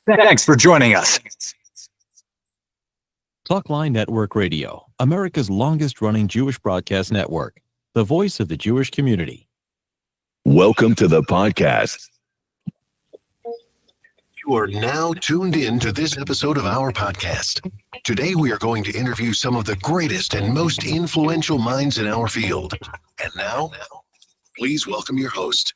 Thanks for joining us. Talkline Network Radio, America's longest-running Jewish broadcast network, the voice of the Jewish community. Welcome to the podcast. You are now tuned in to this episode of our podcast. Today, we are going to interview some of the greatest and most influential minds in our field. And now, please welcome your host.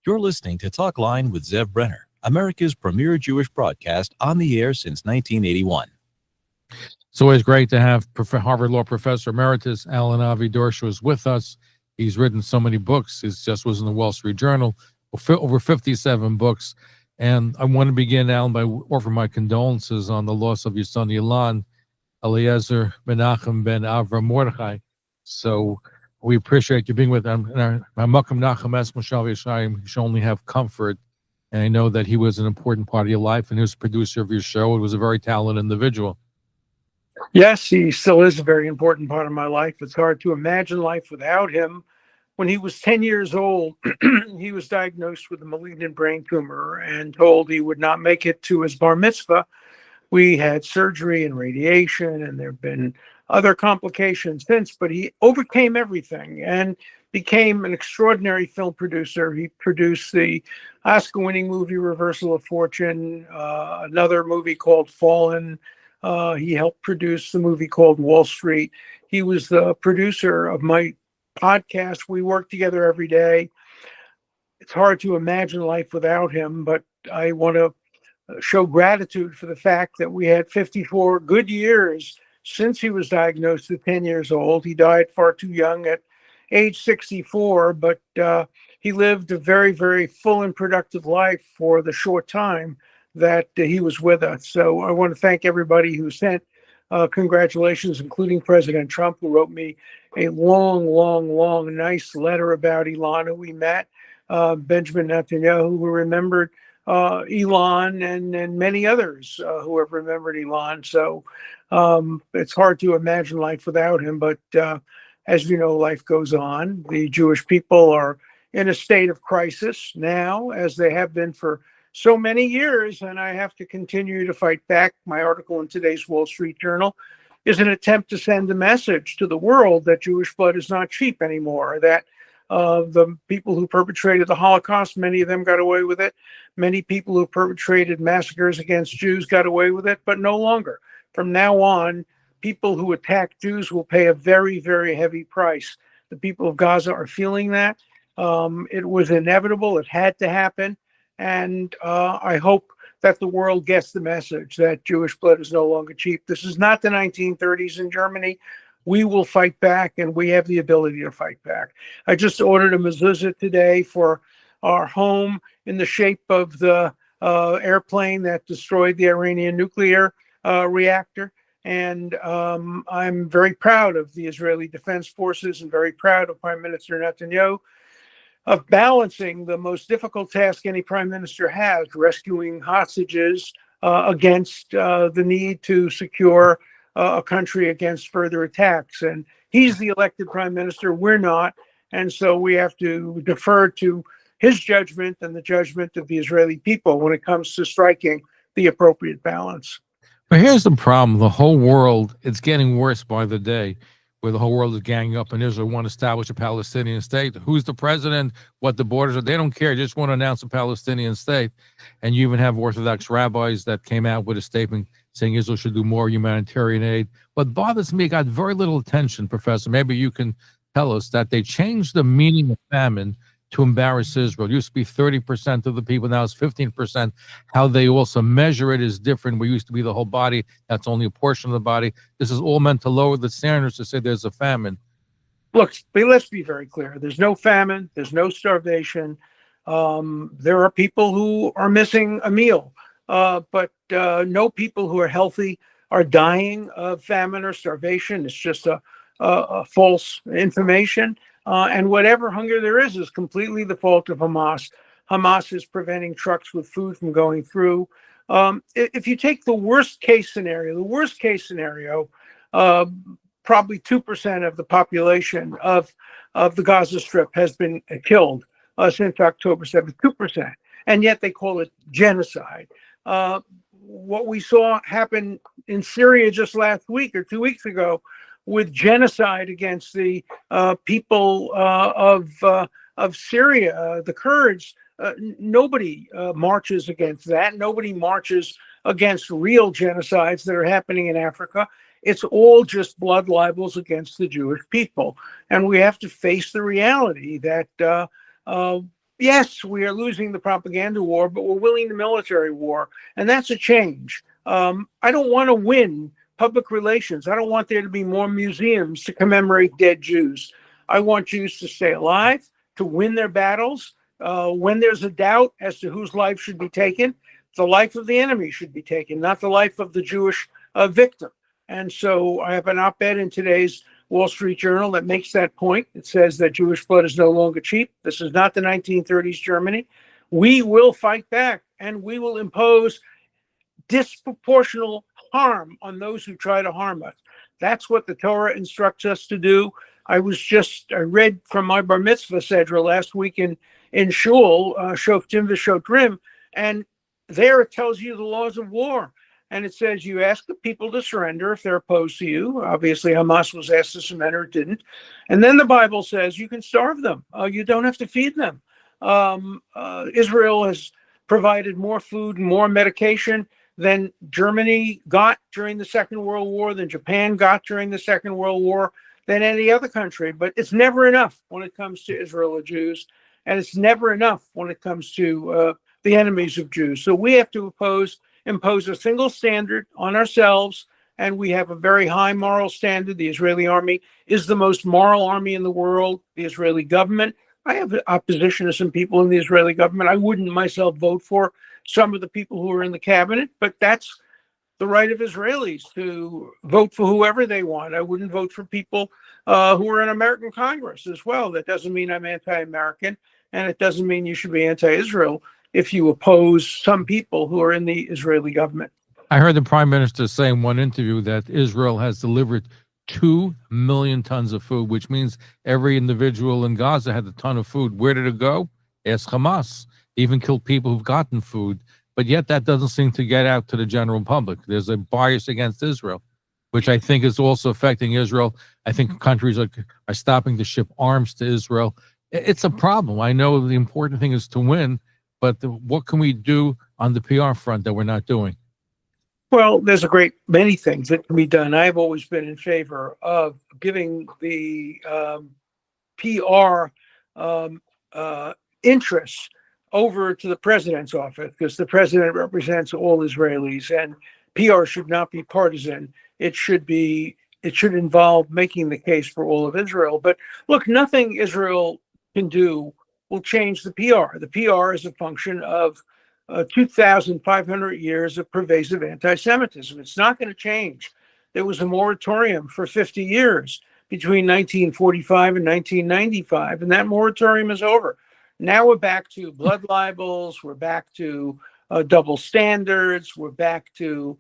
You're listening to Talkline with Zev Brenner, America's premier Jewish broadcast on the air since 1981. It's always great to have Harvard Law Professor Emeritus Alan Avi Dershowitz with us. He's written so many books. He just was in the Wall Street Journal, over 57 books. And I want to begin, Alan, by offering my condolences on the loss of your son, Elon, Eliezer Menachem ben Avram Mordechai. So we appreciate you being with them. You should only have comfort. And I know that he was an important part of your life, and he was a producer of your show. He was a very talented individual. Yes, he still is a very important part of my life. It's hard to imagine life without him. When he was 10 years old, he was diagnosed with a malignant brain tumor and told he would not make it to his bar mitzvah. We had surgery and radiation, and there have been other complications since, but he overcame everything and became an extraordinary film producer. He produced the Oscar-winning movie Reversal of Fortune, another movie called Fallen. He helped produce the movie called Wall Street. He was the producer of my podcast. We work together every day. It's hard to imagine life without him, but I want to show gratitude for the fact that we had 54 good years since he was diagnosed at 10 years old. He died far too young at age 64, but he lived a very, very full and productive life for the short time that he was with us. So I want to thank everybody who sent congratulations, including President Trump, who wrote me a long, nice letter about Elon, who we met, Benjamin Netanyahu, who remembered Elon, and many others who have remembered Elon. So it's hard to imagine life without him, but as you know, life goes on. The Jewish people are in a state of crisis now, as they have been for so many years, and I have to continue to fight back. My article in today's Wall Street Journal is an attempt to send a message to the world that Jewish blood is not cheap anymore, that the people who perpetrated the Holocaust, many of them got away with it. Many people who perpetrated massacres against Jews got away with it, but no longer. From now on, people who attack Jews will pay a very, very heavy price. The people of Gaza are feeling that. It was inevitable. It had to happen. And I hope that the world gets the message that Jewish blood is no longer cheap. This is not the 1930s in Germany. We will fight back, and we have the ability to fight back. I just ordered a mezuzah today for our home in the shape of the airplane that destroyed the Iranian nuclear reactor. And I'm very proud of the Israeli Defense Forces and very proud of Prime Minister Netanyahu of balancing the most difficult task any prime minister has, rescuing hostages against the need to secure a country against further attacks. And he's the elected prime minister, we're not. And so we have to defer to his judgment and the judgment of the Israeli people when it comes to striking the appropriate balance. But here's the problem. The whole world, it's getting worse by the day, where the whole world is ganging up in Israel, want to establish a Palestinian state. Who's the president, what the borders are, they don't care. They just want to announce a Palestinian state. And you even have Orthodox rabbis that came out with a statement saying Israel should do more humanitarian aid. What bothers me, got very little attention, Professor. Maybe you can tell us that they changed the meaning of famine to embarrass Israel. It used to be 30% of the people, now it's 15%. How they also measure it is different. We used to be the whole body. That's only a portion of the body. This is all meant to lower the standards to say there's a famine. Look, let's be very clear. There's no famine. There's no starvation. There are people who are missing a meal, but no people who are healthy are dying of famine or starvation. It's just a false information. And whatever hunger there is completely the fault of Hamas. Hamas is preventing trucks with food from going through. If you take the worst case scenario, probably 2% of the population of the Gaza Strip has been killed since October 7th, 2%. and yet they call it genocide. What we saw happen in Syria just last week or 2 weeks ago with genocide against the people of Syria, the Kurds, nobody marches against that. Nobody marches against real genocides that are happening in Africa. It's all just blood libels against the Jewish people. And we have to face the reality that, yes, we are losing the propaganda war, but we're winning the military war. And that's a change. I don't want to win public relations. I don't want there to be more museums to commemorate dead Jews. I want Jews to stay alive, to win their battles. When there's a doubt as to whose life should be taken, the life of the enemy should be taken, not the life of the Jewish victim. And so I have an op-ed in today's Wall Street Journal that makes that point. It says that Jewish blood is no longer cheap. This is not the 1930s Germany. We will fight back, and we will impose disproportional harm on those who try to harm us. That's what the Torah instructs us to do. I read from my bar mitzvah sedra last week in shul, Shoftim v'Shotrim, and there it tells you the laws of war. And it says you ask the people to surrender if they're opposed to you. Obviously, Hamas was asked to surrender, it didn't. And then the Bible says you can starve them. You don't have to feed them. Israel has provided more food and more medication than Germany got during the Second World War, than Japan got during the Second World War, than any other country. But it's never enough when it comes to Israel or Jews. And it's never enough when it comes to the enemies of Jews. So we have to impose a single standard on ourselves, and we have a very high moral standard. The Israeli army is the most moral army in the world. The Israeli government, I have opposition to some people in the Israeli government. I wouldn't myself vote for some of the people who are in the cabinet, but that's the right of Israelis to vote for whoever they want. I wouldn't vote for people who are in American Congress as well. That doesn't mean I'm anti-American, and it doesn't mean you should be anti-Israel if you oppose some people who are in the Israeli government. I heard the prime minister say in one interview that Israel has delivered 2 million tons of food, which means every individual in Gaza had a ton of food. Where did it go? Ask Hamas. They even killed people who've gotten food. But yet that doesn't seem to get out to the general public. There's a bias against Israel, which I think is also affecting Israel. I think countries are stopping to ship arms to Israel. It's a problem. I know the important thing is to win, but what can we do on the PR front that we're not doing? Well, there's a great many things that can be done. I've always been in favor of giving the PR interests over to the president's office, because the president represents all Israelis, and PR should not be partisan. It should involve making the case for all of Israel. But look, nothing Israel can do will change the PR. The PR is a function of 2,500 years of pervasive anti-Semitism. It's not going to change. There was a moratorium for 50 years between 1945 and 1995, and that moratorium is over. Now we're back to blood libels. We're back to double standards. We're back to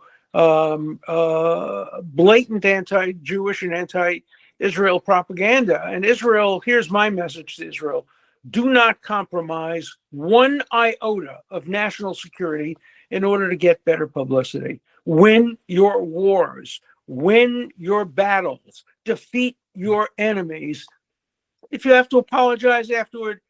blatant anti-Jewish and anti-Israel propaganda. And Israel, here's my message to Israel: do not compromise one iota of national security in order to get better publicity. Win your wars, win your battles, defeat your enemies. If you have to apologize afterward,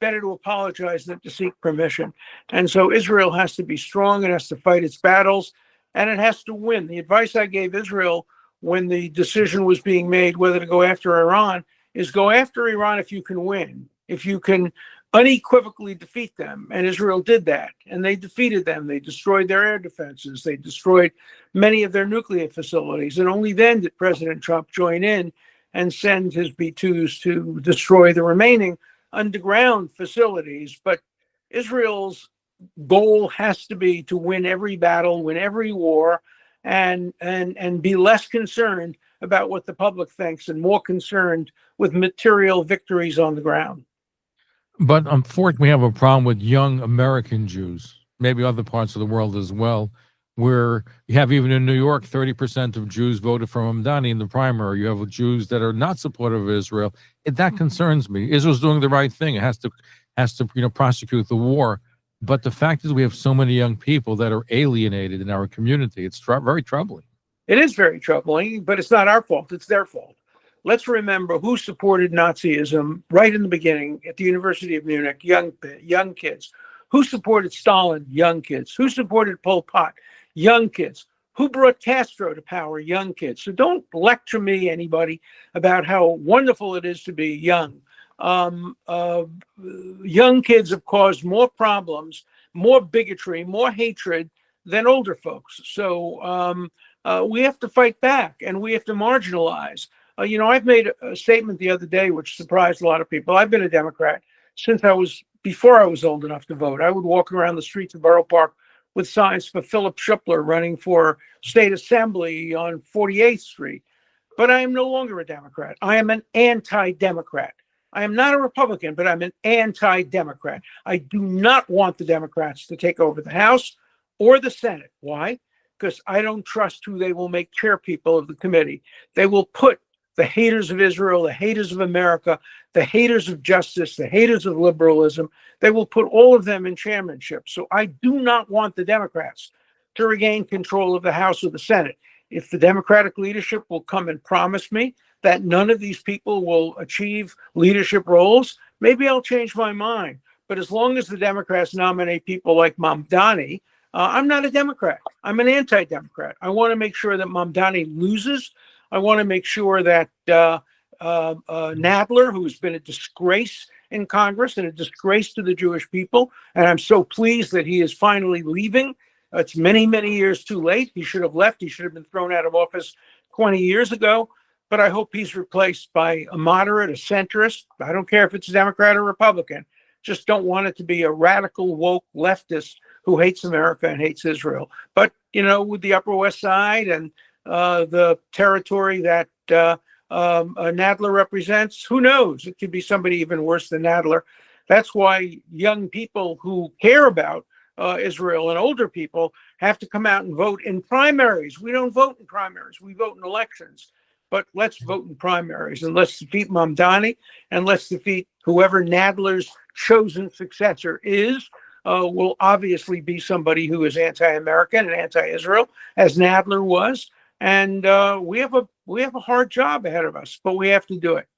better to apologize than to seek permission. And so Israel has to be strong, it has to fight its battles, and it has to win. The advice I gave Israel when the decision was being made whether to go after Iran is go after Iran if you can win, if you can unequivocally defeat them. And Israel did that, and they defeated them. They destroyed their air defenses. They destroyed many of their nuclear facilities. And only then did President Trump join in and send his B-2s to destroy the remaining underground facilities. But Israel's goal has to be to win every battle, win every war, and be less concerned about what the public thinks and more concerned with material victories on the ground. But unfortunately, we have a problem with young American Jews, maybe other parts of the world as well, where you have, even in New York, 30% of Jews voted for Mamdani in the primary. You have Jews that are not supportive of Israel. That concerns me. Israel's doing the right thing. It has to prosecute the war. But the fact is, we have so many young people that are alienated in our community. It's very troubling. It is very troubling, but it's not our fault. It's their fault. Let's remember who supported Nazism right in the beginning at the University of Munich, young kids. Who supported Stalin? Young kids. Who supported Pol Pot? Young kids. Who brought Castro to power? Young kids. So don't lecture me, anybody, about how wonderful it is to be young. Young kids have caused more problems, more bigotry, more hatred than older folks. So we have to fight back, and we have to marginalize. I've made a statement the other day which surprised a lot of people. I've been a Democrat since before I was old enough to vote. I would walk around the streets of Borough Park with signs for Philip Schuppler running for state assembly on 48th Street. But I am no longer a Democrat. I am an anti-Democrat. I am not a Republican, but I'm an anti-Democrat. I do not want the Democrats to take over the House or the Senate. Why? Because I don't trust who they will make chair people of the committee. They will put the haters of Israel, the haters of America, the haters of justice, the haters of liberalism, they will put all of them in chairmanship. So I do not want the Democrats to regain control of the House or the Senate. If the Democratic leadership will come and promise me that none of these people will achieve leadership roles, maybe I'll change my mind. But as long as the Democrats nominate people like Mamdani, I'm not a Democrat. I'm an anti-Democrat. I want to make sure that Mamdani loses. I want to make sure that Nadler, who's been a disgrace in Congress and a disgrace to the Jewish people, and I'm so pleased that he is finally leaving. It's many, many years too late. He should have left. He should have been thrown out of office 20 years ago. But I hope he's replaced by a moderate, a centrist. I don't care if it's a Democrat or Republican. Just don't want it to be a radical, woke leftist who hates America and hates Israel. But, with the Upper West Side and the territory that Nadler represents, who knows? It could be somebody even worse than Nadler. That's why young people who care about Israel and older people have to come out and vote in primaries. We don't vote in primaries. We vote in elections. But let's vote in primaries, and let's defeat Mamdani, and let's defeat whoever Nadler's chosen successor is. Will obviously be somebody who is anti-American and anti-Israel, as Nadler was. And we have a hard job ahead of us, but we have to do it.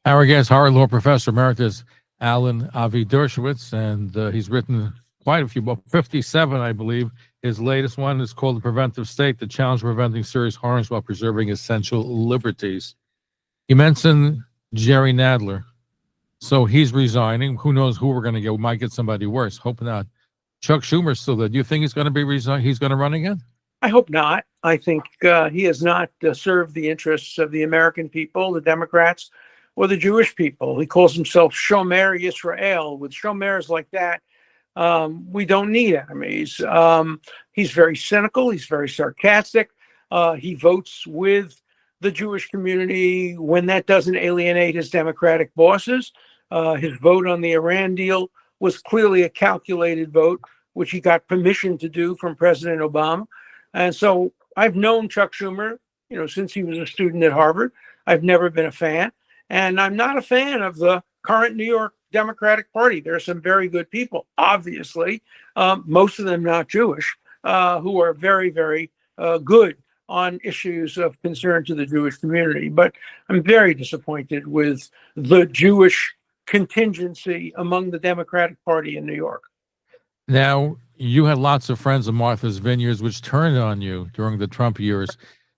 Our guest, Harvard Law Professor Emeritus Alan Avi Dershowitz, and he's written quite a few books, 57, I believe. His latest one is called The Preventive State, The Challenge of Preventing Serious Harms While Preserving Essential Liberties. You mentioned Jerry Nadler. So he's resigning. Who knows who we're going to get? We might get somebody worse. Hope not. Chuck Schumer's still there. Do you think he's going to be resign? He's going to run again? I hope not. I think he has not served the interests of the American people, the Democrats, or the Jewish people. He calls himself Shomer Yisrael. With Shomers like that, we don't need enemies. He's very cynical. He's very sarcastic. He votes with the Jewish community when that doesn't alienate his Democratic bosses. His vote on the Iran deal was clearly a calculated vote, which he got permission to do from President Obama. And so I've known Chuck Schumer, since he was a student at Harvard. I've never been a fan. And I'm not a fan of the current New York Democratic Party. There are some very good people, obviously, most of them not Jewish, who are very, very good on issues of concern to the Jewish community. But I'm very disappointed with the Jewish contingency among the Democratic Party in New York. Now, you had lots of friends of Martha's Vineyards, which turned on you during the Trump years.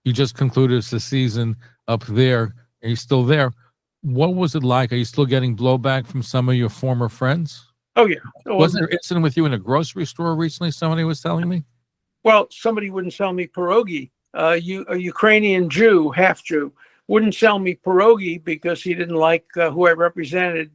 You just concluded the season up there. Are you still there? What was it like? Are you still getting blowback from some of your former friends? Oh, yeah. Wasn't there an incident with you in a grocery store recently, somebody was telling me? Well, somebody wouldn't sell me pierogi. A Ukrainian Jew, half Jew, wouldn't sell me pierogi because he didn't like who I represented.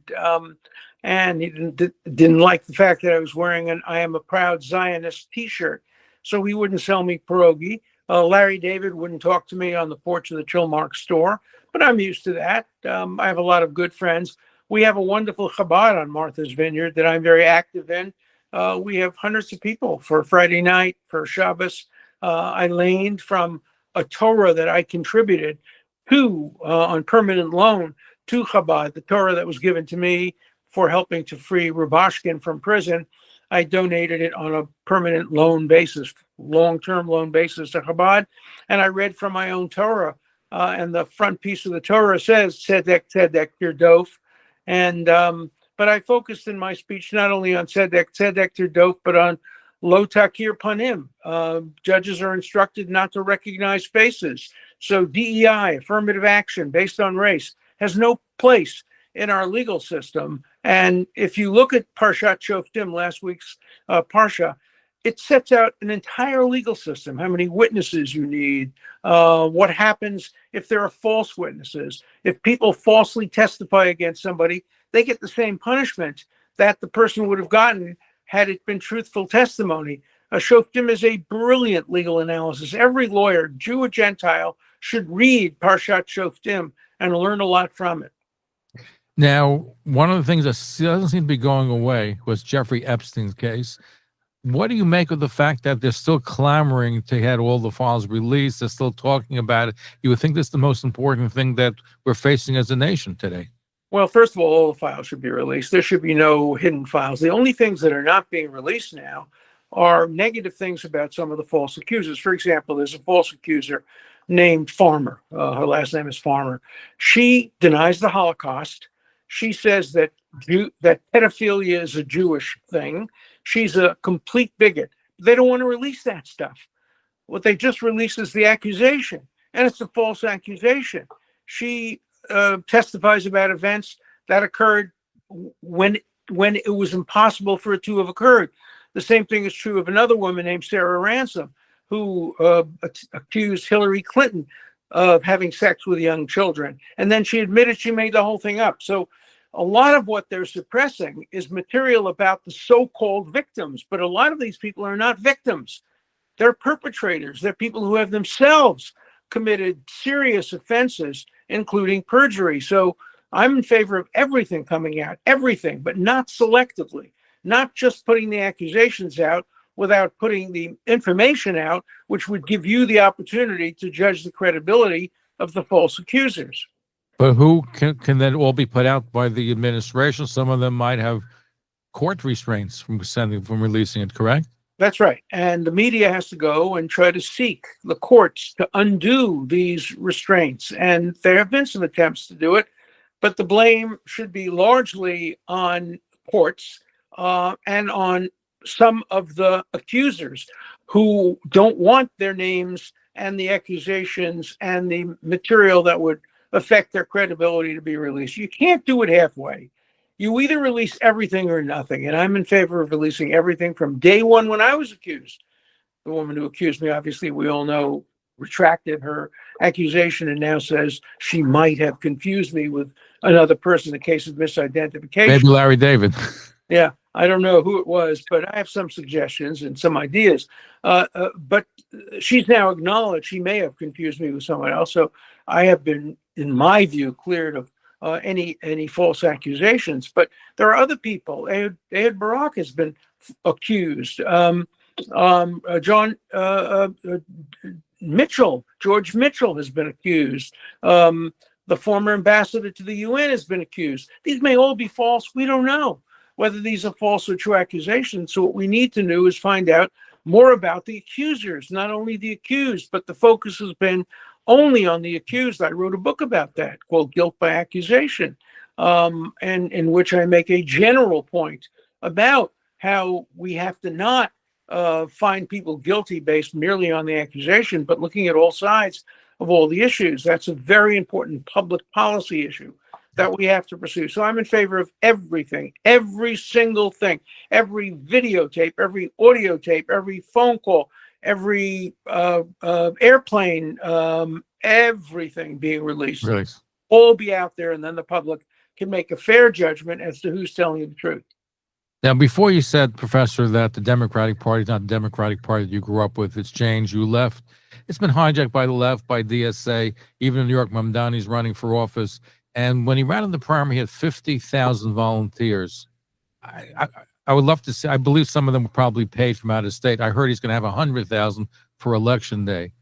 And he didn't like the fact that I was wearing an I Am a Proud Zionist t-shirt. So he wouldn't sell me pierogi. Larry David wouldn't talk to me on the porch of the Chilmark store, but I'm used to that. I have a lot of good friends. We have a wonderful Chabad on Martha's Vineyard that I'm very active in. We have hundreds of people for Friday night, for Shabbos. I laned from a Torah that I contributed to on permanent loan to Chabad, the Torah that was given to me for helping to free Rubashkin from prison. I donated it on a permanent loan basis, long-term loan basis to Chabad. And I read from my own Torah. And the front piece of the Torah says, Tzedek, Tzedek, Tirdof. And, but I focused in my speech not only on Tzedek, Tzedek, Tirdof, but on Lo Takir Panim. Judges are instructed not to recognize faces. So DEI, affirmative action based on race, has no place in our legal system. And if you look at Parshat Shoftim, last week's Parsha, it sets out an entire legal system, how many witnesses you need, what happens if there are false witnesses. If people falsely testify against somebody, they get the same punishment that the person would have gotten had it been truthful testimony. Shoftim is a brilliant legal analysis. Every lawyer, Jew or Gentile, should read Parshat Shoftim and learn a lot from it. Now, one of the things that doesn't seem to be going away was Jeffrey Epstein's case. What do you make of the fact that they're still clamoring to have all the files released? They're still talking about it. You would think that's the most important thing that we're facing as a nation today. Well, first of all the files should be released. There should be no hidden files. The only things that are not being released now are negative things about some of the false accusers. For example, there's a false accuser named Farmer. Her last name is Farmer. She denies the Holocaust. She says that pedophilia is a Jewish thing. She's a complete bigot. They don't want to release that stuff. What they just released is the accusation, and it's a false accusation. She testifies about events that occurred when it was impossible for it to have occurred. The same thing is true of another woman named Sarah Ransom, who accused Hillary Clinton of having sex with young children. And then she admitted she made the whole thing up. So a lot of what they're suppressing is material about the so-called victims, but a lot of these people are not victims. They're perpetrators. They're people who have themselves committed serious offenses, including perjury. So I'm in favor of everything coming out, everything, but not selectively, not just putting the accusations out without putting the information out, which would give you the opportunity to judge the credibility of the false accusers. But who can that all be put out by the administration? Some of them might have court restraints from releasing it, correct? That's right. And the media has to go and try to seek the courts to undo these restraints. And there have been some attempts to do it, but the blame should be largely on courts and on some of the accusers who don't want their names and the accusations and the material that would affect their credibility to be released. You can't do it halfway. You either release everything or nothing. And I'm in favor of releasing everything from day one when I was accused. The woman who accused me, obviously, we all know, retracted her accusation and now says she might have confused me with another person in a case of misidentification. Maybe Larry David. Yeah, I don't know who it was, but I have some suggestions and some ideas. But she's now acknowledged she may have confused me with someone else. So I have been, in my view, cleared of any false accusations. But there are other people. Ehud Barak has been accused. George Mitchell has been accused. The former ambassador to the UN has been accused. These may all be false. We don't know whether these are false or true accusations. So what we need to do is find out more about the accusers, not only the accused, but the focus has been only on the accused. I wrote a book about that called Guilt by Accusation, and in which I make a general point about how we have to not find people guilty based merely on the accusation, but looking at all sides of all the issues. That's a very important public policy issue that we have to pursue. So I'm in favor of everything, every single thing, every videotape, every audio tape, every phone call, every airplane, everything being released. Really? All be out there, and then the public can make a fair judgment as to who's telling you the truth. Now, before you said, Professor, that the Democratic Party is not the Democratic Party that you grew up with. It's changed. You left. It's been hijacked by the left, by DSA. Even in New York, Mamdani's running for office. And when he ran in the primary, he had 50,000 volunteers. I would love to see. I believe some of them were probably paid from out of state. I heard he's going to have 100,000 for election day.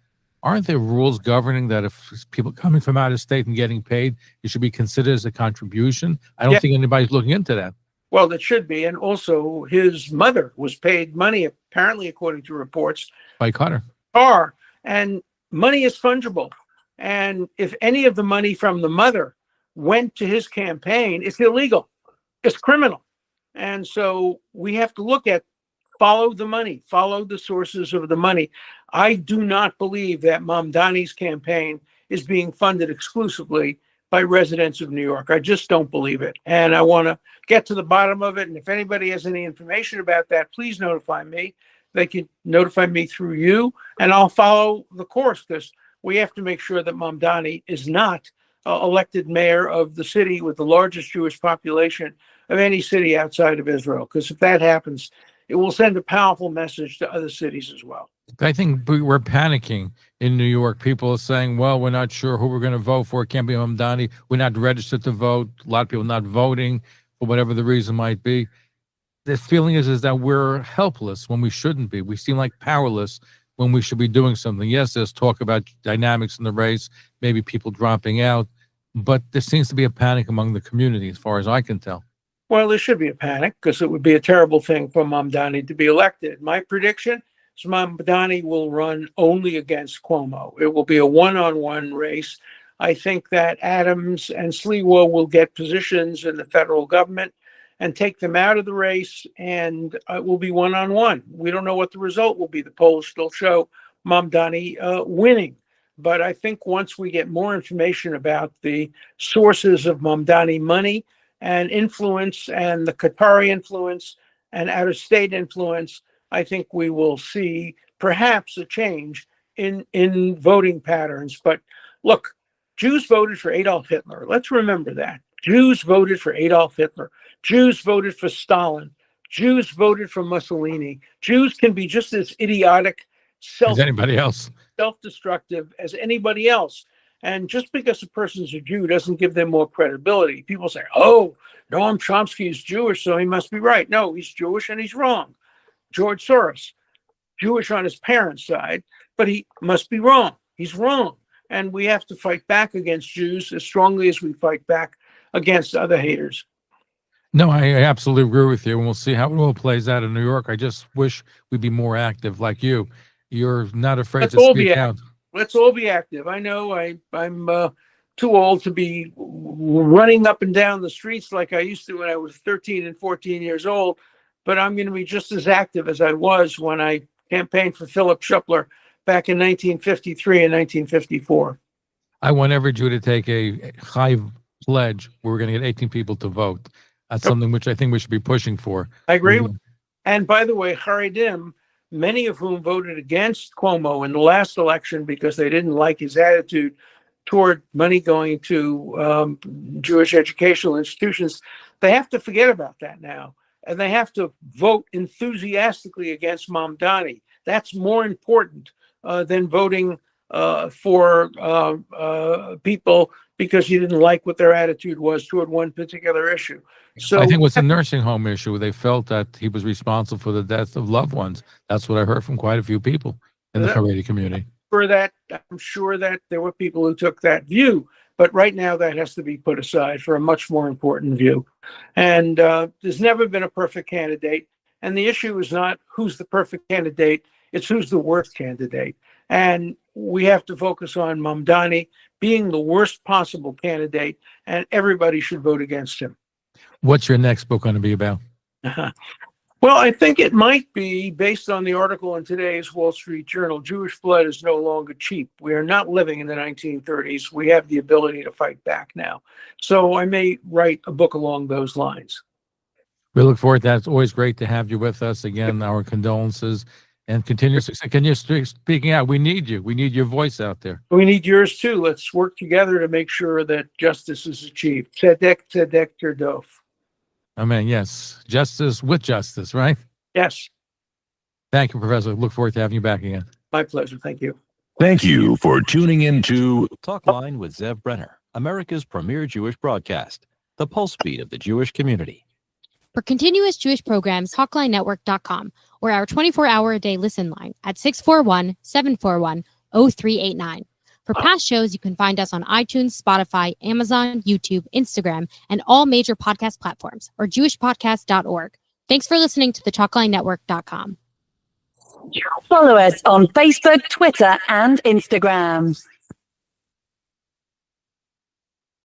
Aren't there rules governing that if people coming from out of state and getting paid, it should be considered as a contribution? I don't think anybody's looking into that. Well, it should be. And also his mother was paid money, apparently, according to reports, By Qatar. and money is fungible. And if any of the money from the mother went to his campaign, it's illegal. It's criminal. And so we have to look at, follow the money, follow the sources of the money. I do not believe that Mamdani's campaign is being funded exclusively by residents of New York. I just don't believe it. And I want to get to the bottom of it. And if anybody has any information about that, please notify me. They can notify me through you, and I'll follow the course, because we have to make sure that Mamdani is not elected mayor of the city with the largest Jewish population of any city outside of Israel. Because if that happens, it will send a powerful message to other cities as well. I think we're panicking in New York. People are saying, well, we're not sure who we're going to vote for. It can't be Mamdani. We're not registered to vote. A lot of people not voting for whatever the reason might be. The feeling is that we're helpless when we shouldn't be. We seem like powerless when we should be doing something. Yes, there's talk about dynamics in the race, maybe people dropping out, but there seems to be a panic among the community, as far as I can tell. Well, there should be a panic, because it would be a terrible thing for Mamdani to be elected. My prediction is Mamdani will run only against Cuomo. It will be a one-on-one race. I think that Adams and Sliwa will get positions in the federal government and take them out of the race, and it will be one-on-one. We don't know what the result will be. The polls still show Mamdani winning. But I think once we get more information about the sources of Mamdani money and influence, and the Qatari influence and out-of-state influence, I think we will see perhaps a change in voting patterns. But look, Jews voted for Adolf Hitler. Let's remember that. Jews voted for Adolf Hitler. Jews voted for Stalin. Jews voted for Mussolini. Jews can be just as idiotic, As anybody else. self-destructive as anybody else. And just because a person's a Jew doesn't give them more credibility. People say, oh, Noam Chomsky is Jewish, so he must be right. No, he's Jewish and he's wrong. George Soros, Jewish on his parents' side, but he must be wrong. He's wrong. And we have to fight back against Jews as strongly as we fight back against other haters. No, I absolutely agree with you, and we'll see how it all plays out in New York. I just wish we'd be more active like you. You're not afraid to speak out. Let's all be active. I know I'm too old to be running up and down the streets like I used to when I was 13 and 14 years old, but I'm going to be just as active as I was when I campaigned for Philip Schuppler back in 1953 and 1954. I want every Jew to take a high pledge. We're going to get 18 people to vote. That's something which I think we should be pushing for. I agree. And by the way, Haredim, many of whom voted against Cuomo in the last election because they didn't like his attitude toward money going to Jewish educational institutions, they have to forget about that now. And they have to vote enthusiastically against Mamdani. That's more important than voting for people because you didn't like what their attitude was toward one particular issue. So I think it was a nursing home issue. They felt that he was responsible for the death of loved ones. That's what I heard from quite a few people in the Haredi community. For that, I'm sure that there were people who took that view, but right now that has to be put aside for a much more important view. And there's never been a perfect candidate. And the issue is not who's the perfect candidate, it's who's the worst candidate. And we have to focus on Mamdani being the worst possible candidate, and everybody should vote against him. What's your next book going to be about? Well, I think it might be based on the article in today's Wall Street Journal. Jewish blood is no longer cheap. We are not living in the 1930s. We have the ability to fight back now. So I may write a book along those lines. We look forward to that. It's always great to have you with us. Again, our condolences and continue success. Can you speaking out? We need you. We need your voice out there. We need yours too. Let's work together to make sure that justice is achieved. Tzedek, tzedek, terdof. Amen. Yes. Justice with justice, right? Yes. Thank you, Professor. Look forward to having you back again. My pleasure. Thank you. Thank you for tuning in to Talkline with Zev Brenner, America's premier Jewish broadcast, the pulse beat of the Jewish community. For continuous Jewish programs, TalklineNetwork.com, or our 24-hour-a-day listen line at 641-741-0389. For past shows, you can find us on iTunes, Spotify, Amazon, YouTube, Instagram, and all major podcast platforms, or jewishpodcast.org. Thanks for listening to the TalklineNetwork.com. Follow us on Facebook, Twitter, and Instagram.